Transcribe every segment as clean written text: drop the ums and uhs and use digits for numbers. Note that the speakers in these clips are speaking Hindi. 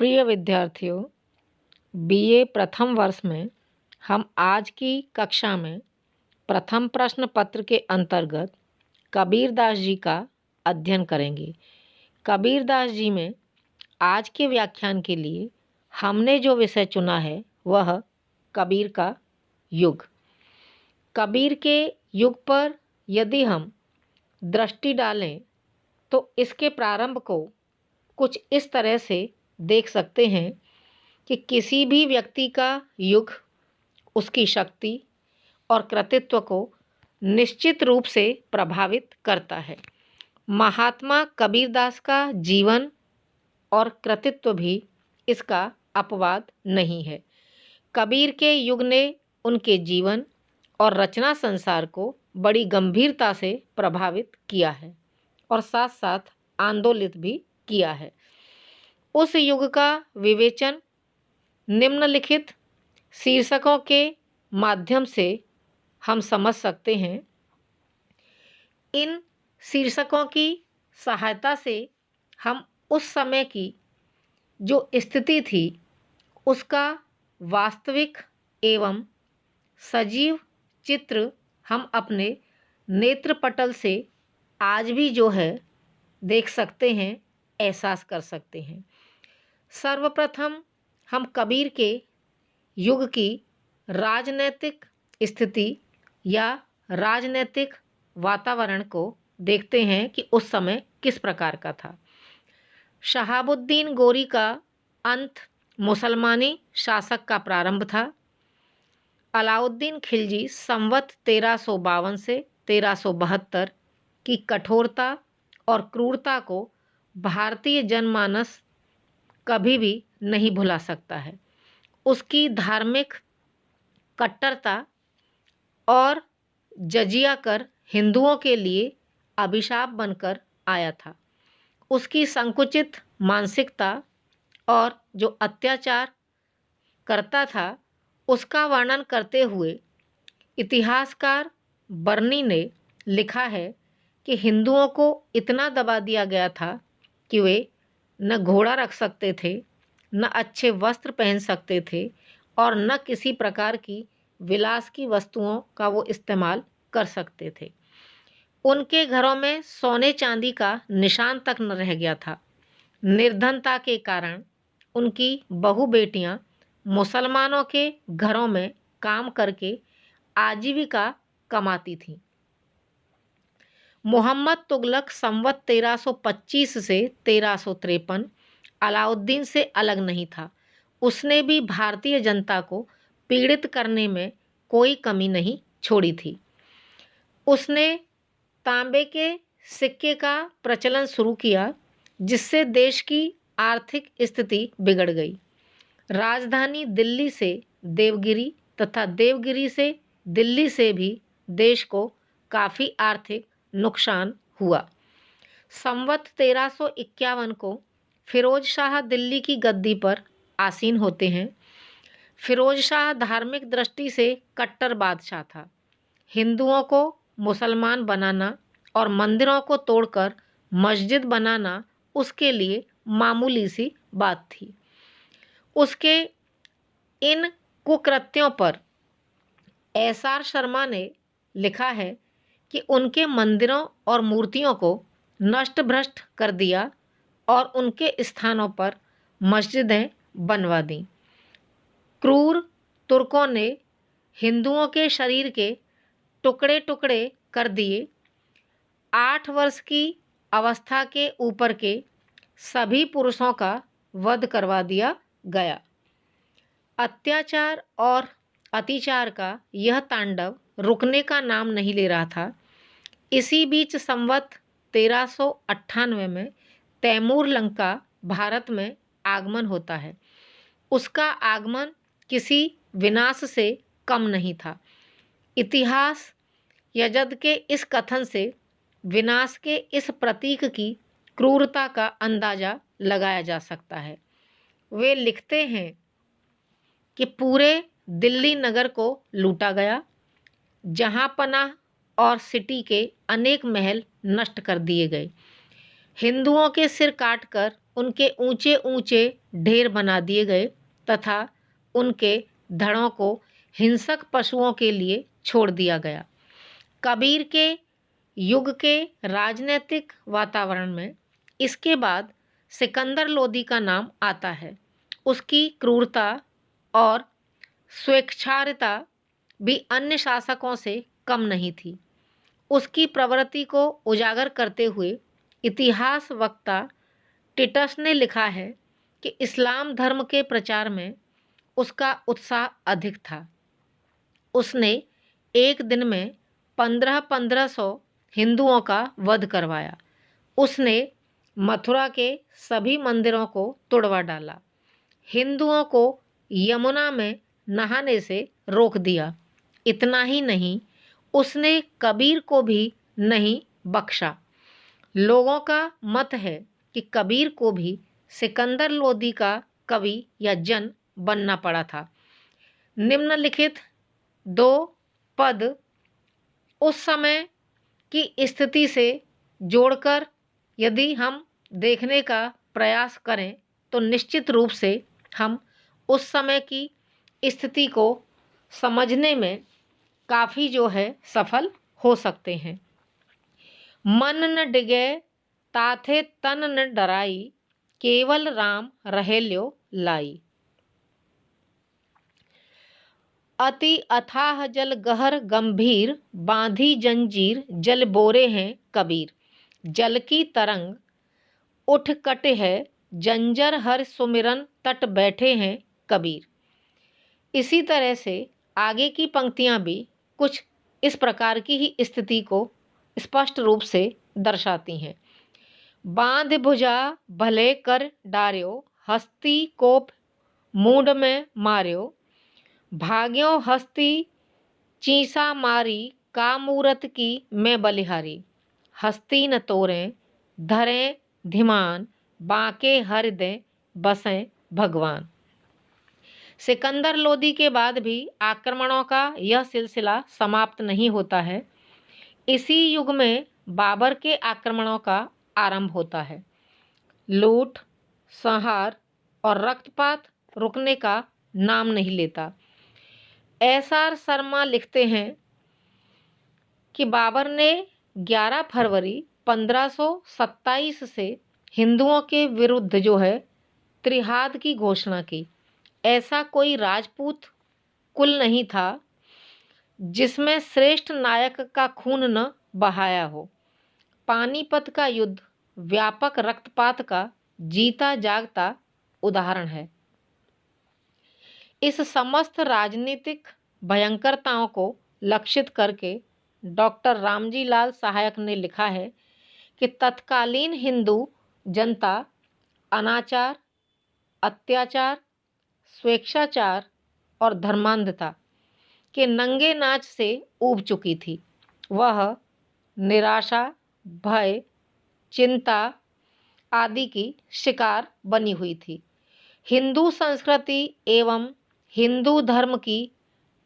प्रिय विद्यार्थियों, बीए प्रथम वर्ष में हम आज की कक्षा में प्रथम प्रश्न पत्र के अंतर्गत कबीरदास जी का अध्ययन करेंगे। कबीरदास जी में आज के व्याख्यान के लिए हमने जो विषय चुना है वह कबीर का युग। कबीर के युग पर यदि हम दृष्टि डालें तो इसके प्रारंभ को कुछ इस तरह से देख सकते हैं कि किसी भी व्यक्ति का युग उसकी शक्ति और कृतित्व को निश्चित रूप से प्रभावित करता है। महात्मा कबीरदास का जीवन और कृतित्व भी इसका अपवाद नहीं है। कबीर के युग ने उनके जीवन और रचना संसार को बड़ी गंभीरता से प्रभावित किया है और साथ साथ आंदोलित भी किया है। उस युग का विवेचन निम्नलिखित शीर्षकों के माध्यम से हम समझ सकते हैं। इन शीर्षकों की सहायता से हम उस समय की जो स्थिति थी उसका वास्तविक एवं सजीव चित्र हम अपने नेत्रपटल से आज भी जो है देख सकते हैं, एहसास कर सकते हैं। सर्वप्रथम हम कबीर के युग की राजनैतिक स्थिति या राजनैतिक वातावरण को देखते हैं कि उस समय किस प्रकार का था। शहाबुद्दीन गोरी का अंत मुसलमानी शासक का प्रारंभ था। अलाउद्दीन खिलजी संवत 1352 से 1372 की कठोरता और क्रूरता को भारतीय जनमानस कभी भी नहीं भुला सकता है। उसकी धार्मिक कट्टरता और जजिया कर हिंदुओं के लिए अभिशाप बनकर आया था। उसकी संकुचित मानसिकता और जो अत्याचार करता था उसका वर्णन करते हुए इतिहासकार बर्नी ने लिखा है कि हिंदुओं को इतना दबा दिया गया था कि वे न घोड़ा रख सकते थे, न अच्छे वस्त्र पहन सकते थे और न किसी प्रकार की विलास की वस्तुओं का वो इस्तेमाल कर सकते थे। उनके घरों में सोने चांदी का निशान तक न रह गया था। निर्धनता के कारण उनकी बहु बेटियां मुसलमानों के घरों में काम करके आजीविका कमाती थीं। मोहम्मद तुगलक संवत 1325 से 1353 अलाउद्दीन से अलग नहीं था। उसने भी भारतीय जनता को पीड़ित करने में कोई कमी नहीं छोड़ी थी। उसने तांबे के सिक्के का प्रचलन शुरू किया जिससे देश की आर्थिक स्थिति बिगड़ गई। राजधानी दिल्ली से देवगिरी तथा देवगिरी से दिल्ली से भी देश को काफ़ी आर्थिक नुकसान हुआ। संवत 1351 को फिरोज शाह दिल्ली की गद्दी पर आसीन होते हैं। फिरोज शाह धार्मिक दृष्टि से कट्टर बादशाह था। हिंदुओं को मुसलमान बनाना और मंदिरों को तोड़कर मस्जिद बनाना उसके लिए मामूली सी बात थी। उसके इन कुकृत्यों पर एस.आर. शर्मा ने लिखा है कि उनके मंदिरों और मूर्तियों को नष्ट भ्रष्ट कर दिया और उनके स्थानों पर मस्जिदें बनवा दी। क्रूर तुर्कों ने हिंदुओं के शरीर के टुकड़े टुकड़े कर दिए। 8 वर्ष की अवस्था के ऊपर के सभी पुरुषों का वध करवा दिया गया। अत्याचार और अतिचार का यह तांडव रुकने का नाम नहीं ले रहा था। इसी बीच संवत 1398 में तैमूर लंका भारत में आगमन होता है। उसका आगमन किसी विनाश से कम नहीं था। इतिहास यजद के इस कथन से विनाश के इस प्रतीक की क्रूरता का अंदाजा लगाया जा सकता है। वे लिखते हैं कि पूरे दिल्ली नगर को लूटा गया। जहांपनाह और सिटी के अनेक महल नष्ट कर दिए गए। हिंदुओं के सिर काटकर उनके ऊंचे ऊंचे ढेर बना दिए गए तथा उनके धड़ों को हिंसक पशुओं के लिए छोड़ दिया गया। कबीर के युग के राजनीतिक वातावरण में इसके बाद सिकंदर लोदी का नाम आता है। उसकी क्रूरता और स्वेच्छाचारिता भी अन्य शासकों से कम नहीं थी। उसकी प्रवृत्ति को उजागर करते हुए इतिहास वक्ता टिटस ने लिखा है कि इस्लाम धर्म के प्रचार में उसका उत्साह अधिक था। उसने एक दिन में 1500 हिंदुओं का वध करवाया। उसने मथुरा के सभी मंदिरों को तोड़वा डाला। हिंदुओं को यमुना में नहाने से रोक दिया। इतना ही नहीं, उसने कबीर को भी नहीं बख्शा। लोगों का मत है कि कबीर को भी सिकंदर लोदी का कवि या जन बनना पड़ा था। निम्नलिखित दो पद उस समय की स्थिति से जोड़कर यदि हम देखने का प्रयास करें तो निश्चित रूप से हम उस समय की स्थिति को समझने में काफ़ी जो है सफल हो सकते हैं। मन न डिगे ताथे तन न डराई, केवल राम रहे ल्यो लाई। अति अथाह जल गहर गंभीर, बांधी जंजीर जल बोरे हैं कबीर। जल की तरंग उठ कटे है, जंजर हर सुमिरन तट बैठे हैं कबीर। इसी तरह से आगे की पंक्तियां भी कुछ इस प्रकार की ही स्थिति को स्पष्ट रूप से दर्शाती हैं। बांध भुजा भले कर डार्यो, हस्ती कोप मूड में मार्यो। भाग्यों हस्ती चीसा मारी, का मूरत की मैं बलिहारी। हस्ती न तोरें धरें धिमान, बांके हृदय बसें भगवान। सिकंदर लोदी के बाद भी आक्रमणों का यह सिलसिला समाप्त नहीं होता है। इसी युग में बाबर के आक्रमणों का आरंभ होता है। लूट, संहार और रक्तपात रुकने का नाम नहीं लेता। एसआर शर्मा लिखते हैं कि बाबर ने 11 फरवरी 1527 से हिंदुओं के विरुद्ध जो है त्रिहाद की घोषणा की। ऐसा कोई राजपूत कुल नहीं था जिसमें श्रेष्ठ नायक का खून न बहाया हो। पानीपत का युद्ध व्यापक रक्तपात का जीता जागता उदाहरण है। इस समस्त राजनीतिक भयंकरताओं को लक्षित करके डॉक्टर रामजी लाल सहायक ने लिखा है कि तत्कालीन हिंदू जनता अनाचार, अत्याचार, स्वेच्छाचार और धर्मांधता के नंगे नाच से ऊब चुकी थी। वह निराशा, भय, चिंता आदि की शिकार बनी हुई थी। हिंदू संस्कृति एवं हिंदू धर्म की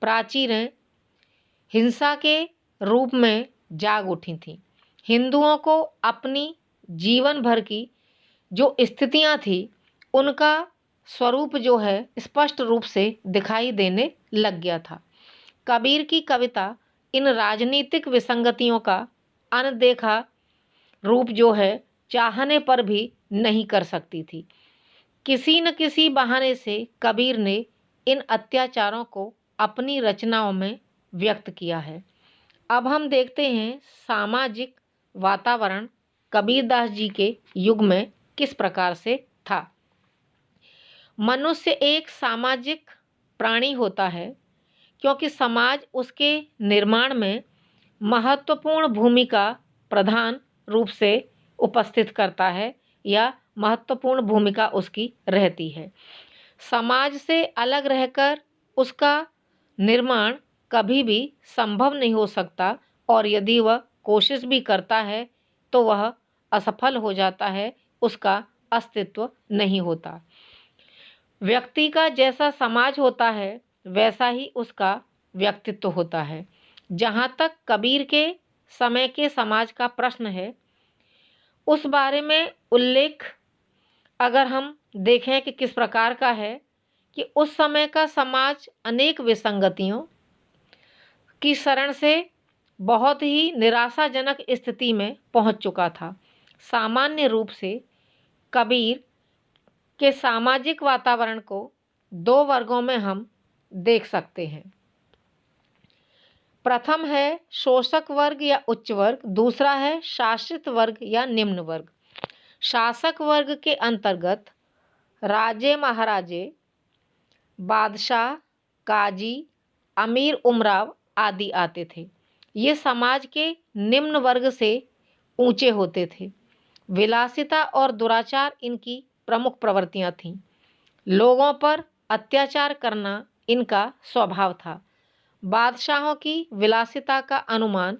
प्राचीरें हिंसा के रूप में जाग उठी थीं। हिंदुओं को अपनी जीवन भर की जो स्थितियां थी उनका स्वरूप जो है स्पष्ट रूप से दिखाई देने लग गया था। कबीर की कविता इन राजनीतिक विसंगतियों का अनदेखा रूप जो है चाहने पर भी नहीं कर सकती थी। किसी न किसी बहाने से कबीर ने इन अत्याचारों को अपनी रचनाओं में व्यक्त किया है। अब हम देखते हैं सामाजिक वातावरण कबीरदास जी के युग में किस प्रकार से था। मनुष्य एक सामाजिक प्राणी होता है क्योंकि समाज उसके निर्माण में महत्वपूर्ण भूमिका प्रधान रूप से उपस्थित करता है या महत्वपूर्ण भूमिका उसकी रहती है। समाज से अलग रहकर उसका निर्माण कभी भी संभव नहीं हो सकता और यदि वह कोशिश भी करता है तो वह असफल हो जाता है, उसका अस्तित्व नहीं होता। व्यक्ति का जैसा समाज होता है वैसा ही उसका व्यक्तित्व होता है। जहाँ तक कबीर के समय के समाज का प्रश्न है उस बारे में उल्लेख अगर हम देखें कि किस प्रकार का है कि उस समय का समाज अनेक विसंगतियों की शरण से बहुत ही निराशाजनक स्थिति में पहुंच चुका था। सामान्य रूप से कबीर के सामाजिक वातावरण को दो वर्गों में हम देख सकते हैं। प्रथम है शोषक वर्ग या उच्च वर्ग, दूसरा है शासित वर्ग या निम्न वर्ग। शासक वर्ग के अंतर्गत राजे महाराजे, बादशाह, काजी, अमीर उमराव आदि आते थे। ये समाज के निम्न वर्ग से ऊंचे होते थे। विलासिता और दुराचार इनकी प्रमुख प्रवृत्तियां थीं। लोगों पर अत्याचार करना इनका स्वभाव था। बादशाहों की विलासिता का अनुमान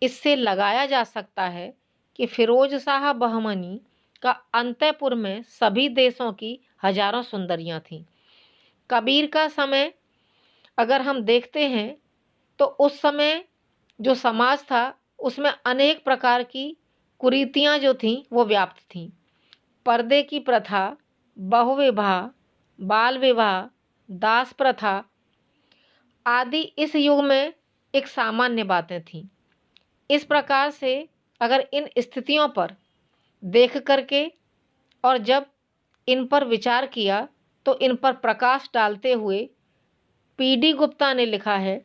इससे लगाया जा सकता है कि फिरोज शाह बहमनी का अंतःपुर में सभी देशों की हजारों सुंदरियां थीं। कबीर का समय अगर हम देखते हैं तो उस समय जो समाज था उसमें अनेक प्रकार की कुरीतियां जो थीं वो व्याप्त थीं। पर्दे की प्रथा, बहुविवाह, बाल विवाह, दास प्रथा आदि इस युग में एक सामान्य बातें थीं। इस प्रकार से अगर इन स्थितियों पर देख करके और जब इन पर विचार किया तो इन पर प्रकाश डालते हुए पीडी गुप्ता ने लिखा है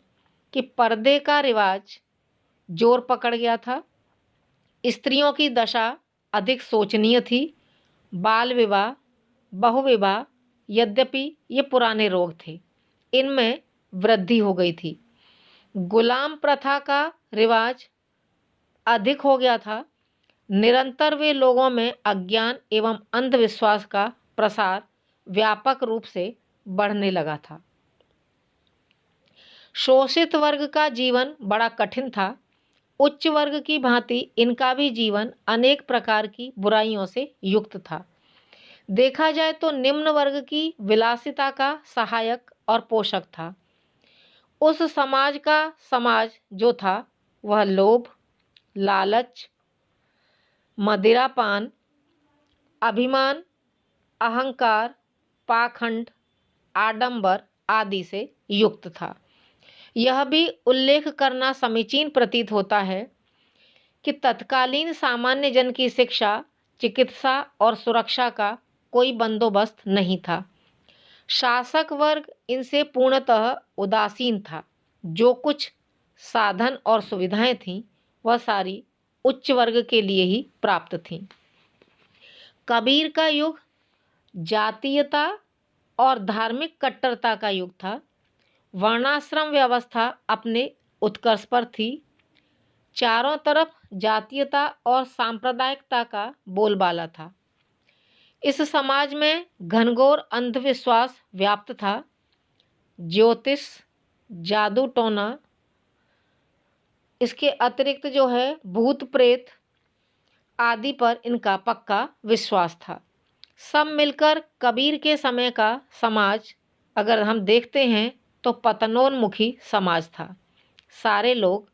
कि पर्दे का रिवाज जोर पकड़ गया था। स्त्रियों की दशा अधिक शोचनीय थी। बाल विवाह, बहुविवाह यद्यपि ये पुराने रोग थे, इनमें वृद्धि हो गई थी। गुलाम प्रथा का रिवाज अधिक हो गया था। निरंतर वे लोगों में अज्ञान एवं अंधविश्वास का प्रसार व्यापक रूप से बढ़ने लगा था। शोषित वर्ग का जीवन बड़ा कठिन था। उच्च वर्ग की भांति इनका भी जीवन अनेक प्रकार की बुराइयों से युक्त था। देखा जाए तो निम्न वर्ग की विलासिता का सहायक और पोषक था। उस समाज जो था वह लोभ, लालच, मदिरापान, अभिमान, अहंकार, पाखंड, आडंबर आदि से युक्त था। यह भी उल्लेख करना समीचीन प्रतीत होता है कि तत्कालीन सामान्य जन की शिक्षा, चिकित्सा और सुरक्षा का कोई बंदोबस्त नहीं था। शासक वर्ग इनसे पूर्णतः उदासीन था। जो कुछ साधन और सुविधाएं थीं वह सारी उच्च वर्ग के लिए ही प्राप्त थीं। कबीर का युग जातीयता और धार्मिक कट्टरता का युग था। वर्णाश्रम व्यवस्था अपने उत्कर्ष पर थी। चारों तरफ जातीयता और सांप्रदायिकता का बोलबाला था। इस समाज में घनघोर अंधविश्वास व्याप्त था। ज्योतिष, जादू टोना, इसके अतिरिक्त जो है भूत प्रेत आदि पर इनका पक्का विश्वास था। सब मिलकर कबीर के समय का समाज अगर हम देखते हैं तो पतनोन्मुखी समाज था। सारे लोग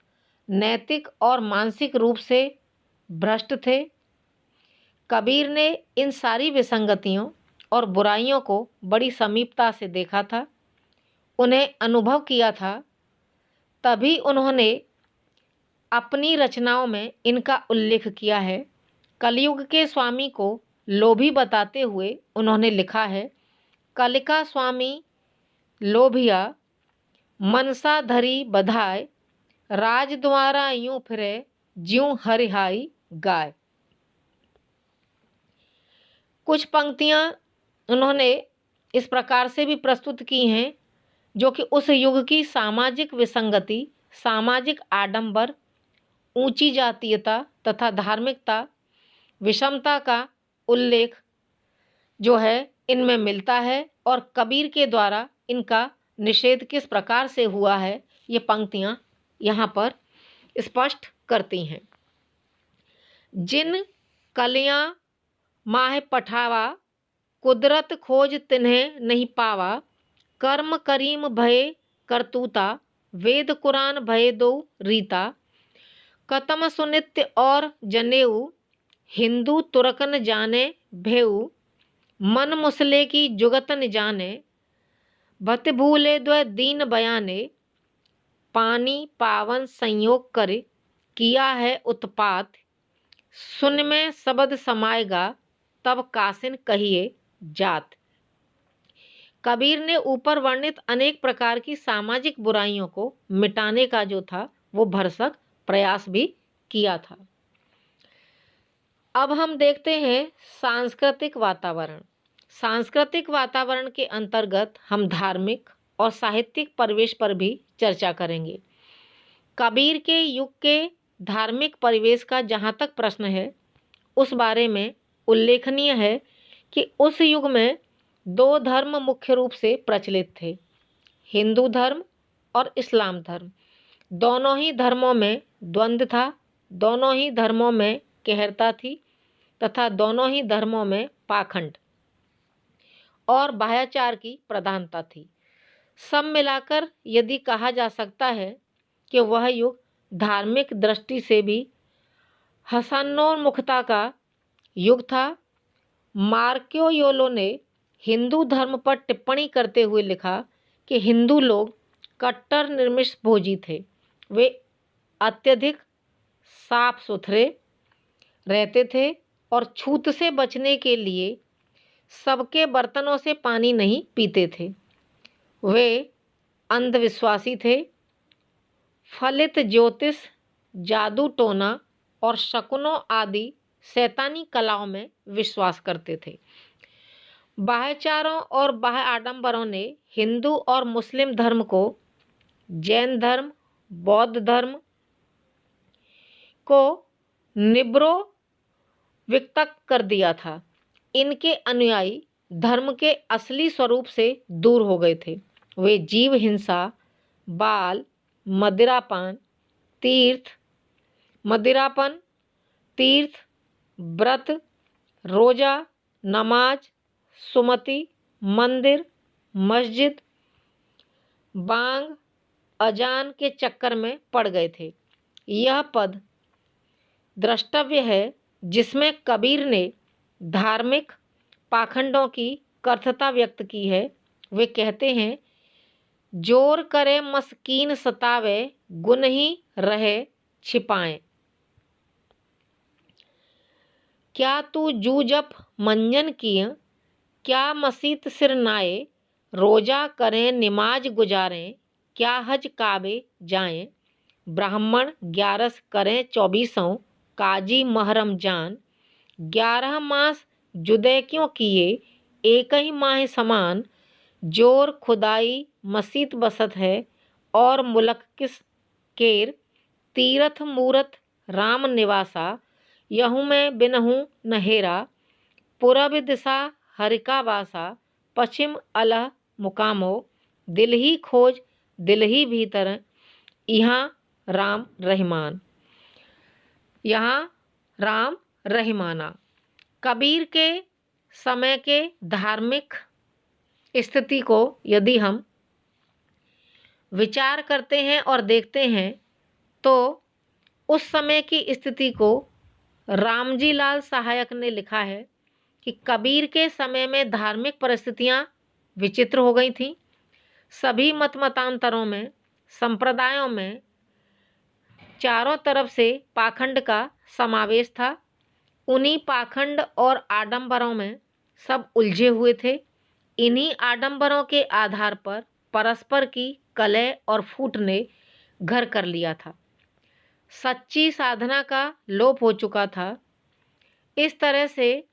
नैतिक और मानसिक रूप से भ्रष्ट थे। कबीर ने इन सारी विसंगतियों और बुराइयों को बड़ी समीपता से देखा था, उन्हें अनुभव किया था। तभी उन्होंने अपनी रचनाओं में इनका उल्लेख किया है। कलयुग के स्वामी को लोभी बताते हुए उन्होंने लिखा है, कलिका स्वामी लोभिया मनसा धरी बधाए, राजद्वारा यूं फिरे ज्यों हरिहाई गाय। कुछ पंक्तियां उन्होंने इस प्रकार से भी प्रस्तुत की हैं जो कि उस युग की सामाजिक विसंगति, सामाजिक आडंबर, ऊंची जातीयता तथा धार्मिकता विषमता का उल्लेख जो है इनमें मिलता है और कबीर के द्वारा इनका निषेध किस प्रकार से हुआ है ये पंक्तियां यहाँ पर स्पष्ट करती हैं। जिन कलियां माह पठावा, कुदरत खोज तिन्हें नहीं पावा, कर्म करीम भय करतूता, वेद कुरान भय दो रीता, कतम सुनित्य और जनेऊ, हिंदू तुरकन जाने भेऊ, मन मुसले की जुगत न जाने, भत भूले द्वय दीन बयाने, पानी पावन संयोग कर किया है उत्पात, सुन में शब्द समाएगा तब कासिन कहिए जात। कबीर ने ऊपर वर्णित अनेक प्रकार की सामाजिक बुराइयों को मिटाने का जो था वो भरसक प्रयास भी किया था। अब हम देखते हैं सांस्कृतिक वातावरण। सांस्कृतिक वातावरण के अंतर्गत हम धार्मिक और साहित्यिक परिवेश पर भी चर्चा करेंगे। कबीर के युग के धार्मिक परिवेश का जहाँ तक प्रश्न है, उस बारे में उल्लेखनीय है कि उस युग में दो धर्म मुख्य रूप से प्रचलित थे, हिंदू धर्म और इस्लाम धर्म। दोनों ही धर्मों में द्वंद्व था, दोनों ही धर्मों में कहरता थी तथा दोनों ही धर्मों में पाखंड और बाह्याचार की प्रधानता थी। सब मिलाकर यदि कहा जा सकता है कि वह युग धार्मिक दृष्टि से भी हसनोन्मुखता का युग था। मार्को योलो ने हिंदू धर्म पर टिप्पणी करते हुए लिखा कि हिंदू लोग कट्टर निर्मिष भोजी थे। वे अत्यधिक साफ सुथरे रहते थे और छूत से बचने के लिए सबके बर्तनों से पानी नहीं पीते थे। वे अंधविश्वासी थे, फलित ज्योतिष, जादू टोना और शकुनों आदि शैतानी कलाओं में विश्वास करते थे। बाह्याचारों और बाह्य आडंबरों ने हिंदू और मुस्लिम धर्म को, जैन धर्म, बौद्ध धर्म को निब्रो विकृत कर दिया था। इनके अनुयायी धर्म के असली स्वरूप से दूर हो गए थे। वे जीव हिंसा, बाल, मदिरापान, तीर्थ, व्रत, रोजा, नमाज, सुमति, मंदिर, मस्जिद, बांग, अजान के चक्कर में पड़ गए थे। यह पद द्रष्टव्य है जिसमें कबीर ने धार्मिक पाखंडों की कर्थता व्यक्त की है। वे कहते हैं, जोर करे मस्कीन सतावे, गुन ही रहे छिपाए। क्या तू जू जप मंजन किए, क्या मसीत सिर नाए, रोजा करें निमाज गुजारें, क्या हज काबे जाएं, ब्राह्मण 11 करें 24, काजी महरम जान, 11 मास जुदे क्यों किए, एक ही माह समान, जोर खुदाई मसीत बसत है और मुलक किस केर, तीरथ मूरत राम निवासा, यहूँ में बिनहूँ नहेरा, पूरब दिशा हरिका वासा, पश्चिम अलह मुकामो, दिल ही खोज दिल ही भीतर, यहाँ राम रहीमान, यहाँ राम रहीमाना। कबीर के समय के धार्मिक स्थिति को यदि हम विचार करते हैं और देखते हैं तो उस समय की स्थिति को रामजी लाल सहायक ने लिखा है कि कबीर के समय में धार्मिक परिस्थितियां विचित्र हो गई थीं। सभी मतांतरों में, संप्रदायों में चारों तरफ से पाखंड का समावेश था। उन्हीं पाखंड और आडंबरों में सब उलझे हुए थे। इन्हीं आडंबरों के आधार पर परस्पर की कलह और फूट ने घर कर लिया था। सच्ची साधना का लोप हो चुका था। इस तरह से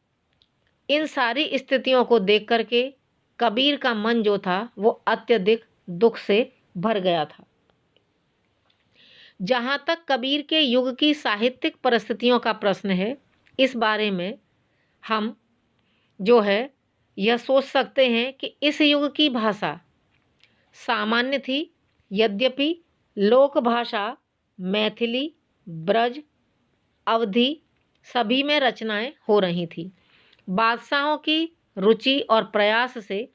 इन सारी स्थितियों को देख करके कबीर का मन जो था वो अत्यधिक दुख से भर गया था। जहाँ तक कबीर के युग की साहित्यिक परिस्थितियों का प्रश्न है, इस बारे में हम जो है यह सोच सकते हैं कि इस युग की भाषा सामान्य थी। यद्यपि लोक भाषा मैथिली, ब्रज, अवधी सभी में रचनाएं हो रही थी। बादशाहों की रुचि और प्रयास से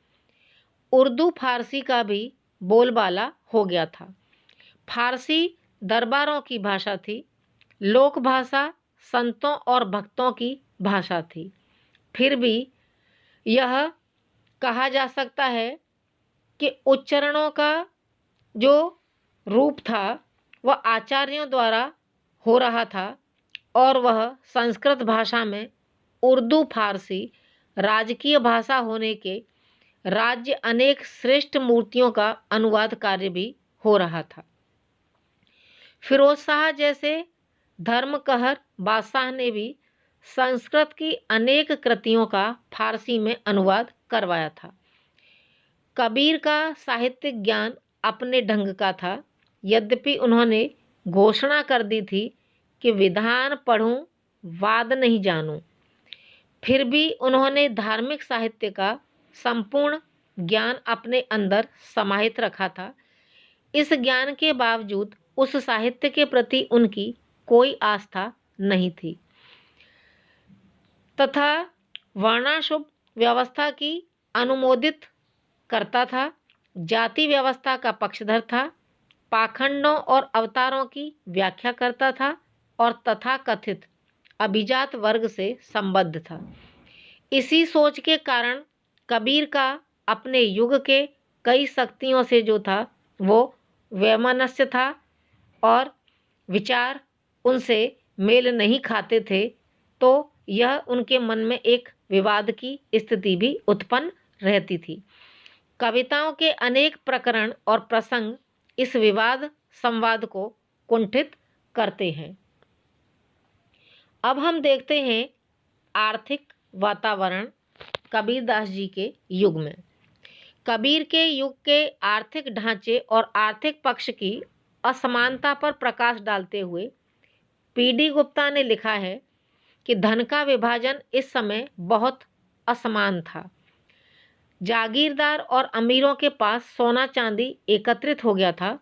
उर्दू फारसी का भी बोलबाला हो गया था। फारसी दरबारों की भाषा थी, लोक भाषा संतों और भक्तों की भाषा थी। फिर भी यह कहा जा सकता है कि उच्चारणों का जो रूप था वह आचार्यों द्वारा हो रहा था और वह संस्कृत भाषा में उर्दू फारसी राजकीय भाषा होने के राज्य अनेक श्रेष्ठ मूर्तियों का अनुवाद कार्य भी हो रहा था। फिरोज शाह जैसे धर्मकहर बादशाह ने भी संस्कृत की अनेक कृतियों का फारसी में अनुवाद करवाया था। कबीर का साहित्यिक ज्ञान अपने ढंग का था, यद्यपि उन्होंने घोषणा कर दी थी कि विधान पढ़ूं वाद नहीं जानूं, फिर भी उन्होंने धार्मिक साहित्य का संपूर्ण ज्ञान अपने अंदर समाहित रखा था। इस ज्ञान के बावजूद उस साहित्य के प्रति उनकी कोई आस्था नहीं थी तथा वर्णाश्रम व्यवस्था की अनुमोदित करता था, जाति व्यवस्था का पक्षधर था, पाखंडों और अवतारों की व्याख्या करता था और तथाकथित अभिजात वर्ग से संबद्ध था। इसी सोच के कारण कबीर का अपने युग के कई शक्तियों से जो था वो वैमनस्य था और विचार उनसे मेल नहीं खाते थे, तो यह उनके मन में एक विवाद की स्थिति भी उत्पन्न रहती थी। कविताओं के अनेक प्रकरण और प्रसंग इस विवाद संवाद को कुंठित करते हैं। अब हम देखते हैं आर्थिक वातावरण कबीरदास जी के युग में। कबीर के युग के आर्थिक ढांचे और आर्थिक पक्ष की असमानता पर प्रकाश डालते हुए पीडी गुप्ता ने लिखा है कि धन का विभाजन इस समय बहुत असमान था। जागीरदार और अमीरों के पास सोना चांदी एकत्रित हो गया था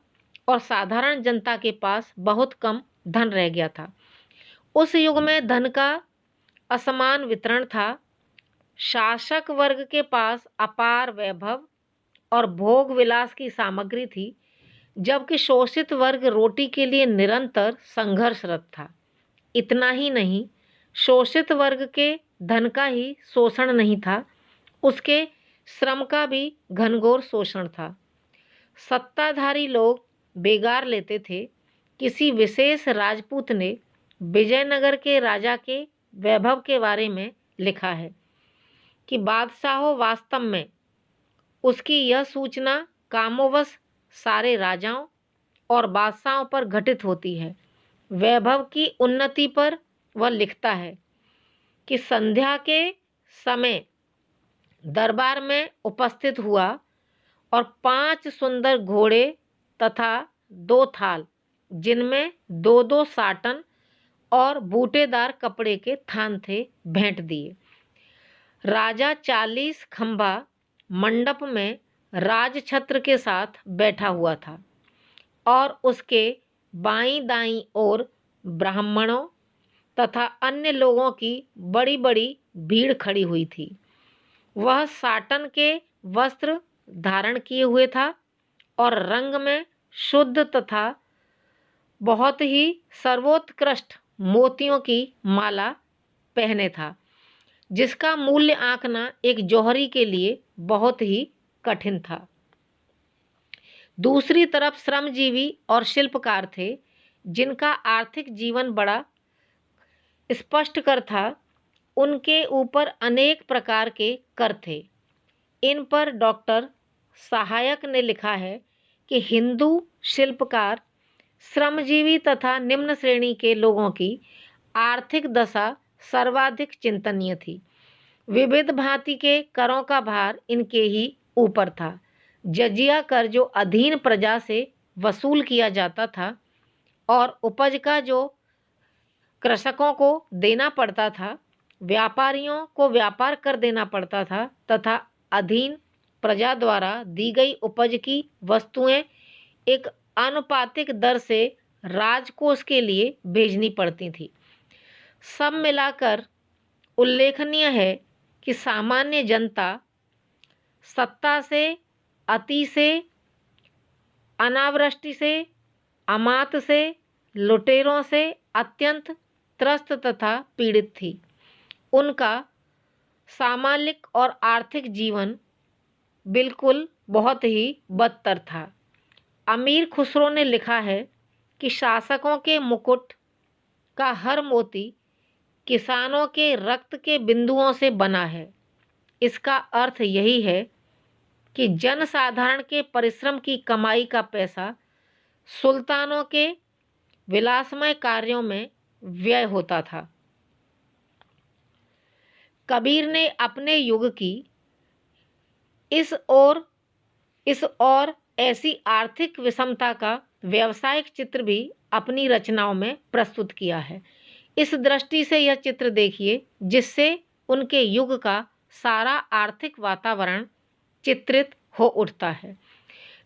और साधारण जनता के पास बहुत कम धन रह गया था। उस युग में धन का असमान वितरण था। शासक वर्ग के पास अपार वैभव और भोग विलास की सामग्री थी, जबकि शोषित वर्ग रोटी के लिए निरंतर संघर्षरत था। इतना ही नहीं, शोषित वर्ग के धन का ही शोषण नहीं था, उसके श्रम का भी घनघोर शोषण था। सत्ताधारी लोग बेगार लेते थे। किसी विशेष राजपूत ने विजयनगर के राजा के वैभव के बारे में लिखा है कि बादशाहों वास्तव में उसकी यह सूचना कामोवश सारे राजाओं और बादशाहों पर घटित होती है। वैभव की उन्नति पर वह लिखता है कि संध्या के समय दरबार में उपस्थित हुआ और 5 सुंदर घोड़े तथा 2 थाल, जिनमें 2-2 साटन और बूटेदार कपड़े के थान थे, भेंट दिए। राजा 40 खंभा मंडप में राजछत्र के साथ बैठा हुआ था और उसके बाईं दाईं ओर ब्राह्मणों तथा अन्य लोगों की बड़ी बड़ी भीड़ खड़ी हुई थी। वह साटन के वस्त्र धारण किए हुए था और रंग में शुद्ध तथा बहुत ही सर्वोत्कृष्ट मोतियों की माला पहने था, जिसका मूल्य आंकना एक जौहरी के लिए बहुत ही कठिन था। दूसरी तरफ श्रमजीवी और शिल्पकार थे, जिनका आर्थिक जीवन बड़ा स्पष्टकर था। उनके ऊपर अनेक प्रकार के कर थे। इन पर डॉक्टर सहायक ने लिखा है कि हिंदू शिल्पकार श्रमजीवी तथा निम्न श्रेणी के लोगों की आर्थिक दशा सर्वाधिक चिंतनीय थी। विविध भांति के करों का भार इनके ही ऊपर था। जजिया कर जो अधीन प्रजा से वसूल किया जाता था और उपज का जो कृषकों को देना पड़ता था, व्यापारियों को व्यापार कर देना पड़ता था तथा अधीन प्रजा द्वारा दी गई उपज की वस्तुएं एक आनुपातिक दर से राजकोष के लिए भेजनी पड़ती थी। सब मिलाकर उल्लेखनीय है कि सामान्य जनता सत्ता से, अति से, अनावृष्टि से, अमात से, लुटेरों से अत्यंत त्रस्त तथा पीड़ित थी। उनका सामाजिक और आर्थिक जीवन बिल्कुल बहुत ही बदतर था। अमीर खुसरो ने लिखा है कि शासकों के मुकुट का हर मोती किसानों के रक्त के बिंदुओं से बना है। इसका अर्थ यही है कि जनसाधारण के परिश्रम की कमाई का पैसा सुल्तानों के विलासमय कार्यों में व्यय होता था। कबीर ने अपने युग की इस और ऐसी आर्थिक विषमता का व्यावसायिक चित्र भी अपनी रचनाओं में प्रस्तुत किया है। इस दृष्टि से यह चित्र देखिए जिससे उनके युग का सारा आर्थिक वातावरण चित्रित हो उठता है।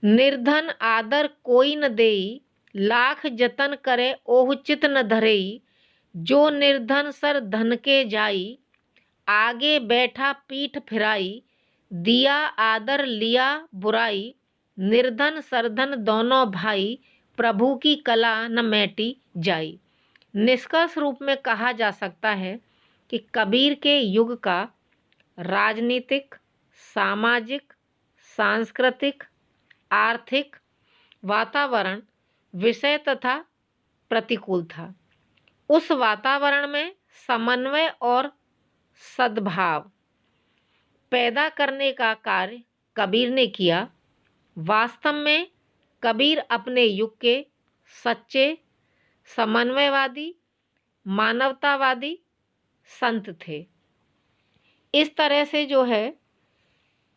निर्धन आदर कोई न देई, लाख जतन करे ओहु चित न धरेई, जो निर्धन सर धन के जाई, आगे बैठा पीठ फिराई, दिया आदर लिया बुराई, निर्धन सरधन दोनों भाई, प्रभु की कला न मैटी जाई। निष्कर्ष रूप में कहा जा सकता है कि कबीर के युग का राजनीतिक, सामाजिक, सांस्कृतिक, आर्थिक वातावरण विषय तथा प्रतिकूल था। उस वातावरण में समन्वय और सद्भाव पैदा करने का कार्य कबीर ने किया। वास्तव में कबीर अपने युग के सच्चे समन्वयवादी, मानवतावादी संत थे। इस तरह से जो है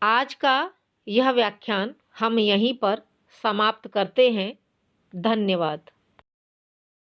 आज का यह व्याख्यान हम यहीं पर समाप्त करते हैं। धन्यवाद।